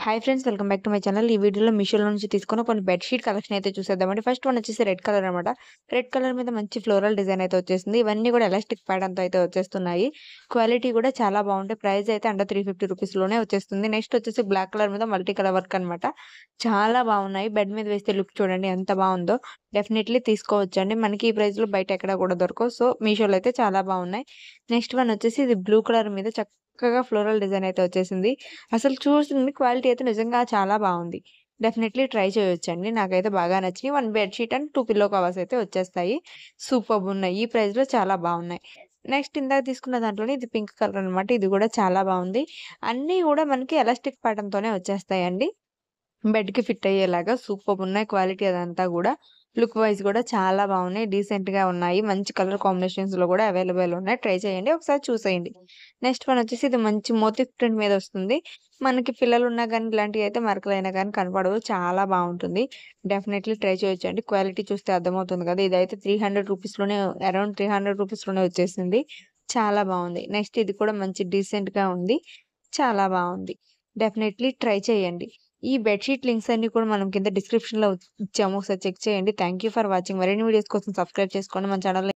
Hi friends welcome back to my channel. ఈ వీడియోలో మీషోలో నుంచి తీసుకున్న కొన్ని బెడ్‌షీట్ కలెక్షన్ అయితే చూసేద్దామండి. ఫస్ట్ వన్ వచ్చేసి రెడ్ కలర్ అనమాట. రెడ్ కలర్ మీద మంచి ఫ్లోరల్ డిజైన్ అయితే వచ్చేసింది. ఇవన్నీ కూడా ఎలాస్టిక్ ప్యాటర్న్‌తో అయితే వచ్చేస్తున్నాయి. క్వాలిటీ కూడా చాలా బాగుంటాయి. ప్రైస్ అయితే అండర్ 350 రూపీస్‌లోనే వచ్చేస్తుంది. నెక్స్ట్ వచ్చేసి బ్లాక్ కలర్ మీద మల్టీ కలర్ వర్క్ అనమాట. చాలా బాగున్నాయి. బెడ్ మీద వేస్తే లుక్ చూడండి ఎంత బాగుందో. డెఫినెట్‌లీ తీసుకోవచ్చండి. మనకి ఈ ప్రైస్‌లో బయట ఎక్కడ కూడా దొరకవు. సో, మీషోలో అయితే చాలా బాగున్నాయి. నెక్స్ట్ వన్ వచ్చేసి ఇది బ్లూ కలర్ మీద చక్కగా ఫ్లోరల్ డిజైన్ అయితే వచ్చేసింది. అసలు చూసింది క్వాలిటీ అయితే నిజంగా చాలా బావుంది. డెఫినెట్‌లీ ట్రై చేయొచ్చండి. నాకైతే బాగా నచ్చినియి. 1 bed sheet and 2 pillow covers అయితే వచ్చేస్తాయి. సూపర్బున్నాయి. ఈ ప్రైస్‌లో చాలా బావున్నాయి. నెక్స్ట్ ఇందాక తీసుకున్న దాంట్లోనే ఇది పింక్ కలర్ అనమాట. ఇది కూడా చాలా బావుంది. అన్నీ గూడా మనకి ఎలాస్టిక్ ప్యాటర్న్‌తోనే వచ్చేస్తాయండి. బెడ్‌కి ఫిట్ అయ్యేలాగా సూపర్బున్నాయి క్వాలిటీ అదంతా గూడా. లుక్ వైస్ గూడా చాలా బావున్నాయి. డీసెంట్‌గా ఉన్నాయి. మంచి కలర్ కాంబినేషన్స్‌లో గూడా అవైలబుల్ ఉన్నాయి. ట్రై చేయండి. ఒకసారి చూసేయండి. నెక్స్ట్ వన్ వచ్చేసి ఇది మంచి మోతీ ప్రింట్ మీద వస్తుంది. మనకి పిల్లలున్నా గానీ ఇలాంటివయితే మరకలైనా గానీ కనపడవు. చాలా బావుంటుంది. డెఫినెట్‌లీ ట్రై చేయొచ్చండి. క్వాలిటీ చూస్తే అర్థమవుతుంది కదా! ఇదైతే 300 రూపీస్‌లోనే అరౌండ్ 300 రూపీస్‌లోనే వచ్చేసింది. చాలా బావుంది. నెక్స్ట్ ఇది కూడా మంచి డీసెంట్‌గా ఉంది. చాలా బావుంది. డెఫినెట్‌లీ ట్రై చేయండి. ఈ బెడ్‌షీట్ లింక్స్ అన్నీ కూడా మనం కింద డిస్క్రిప్షన్‌లో ఇచ్చాము. ఒకసారి చెక్ చేయండి. Thank you for watching. మరిన్ని వీడియోస్ కోసం సబ్స్క్రైబ్ చేసుకోండి. మన ఛానెల్‌ని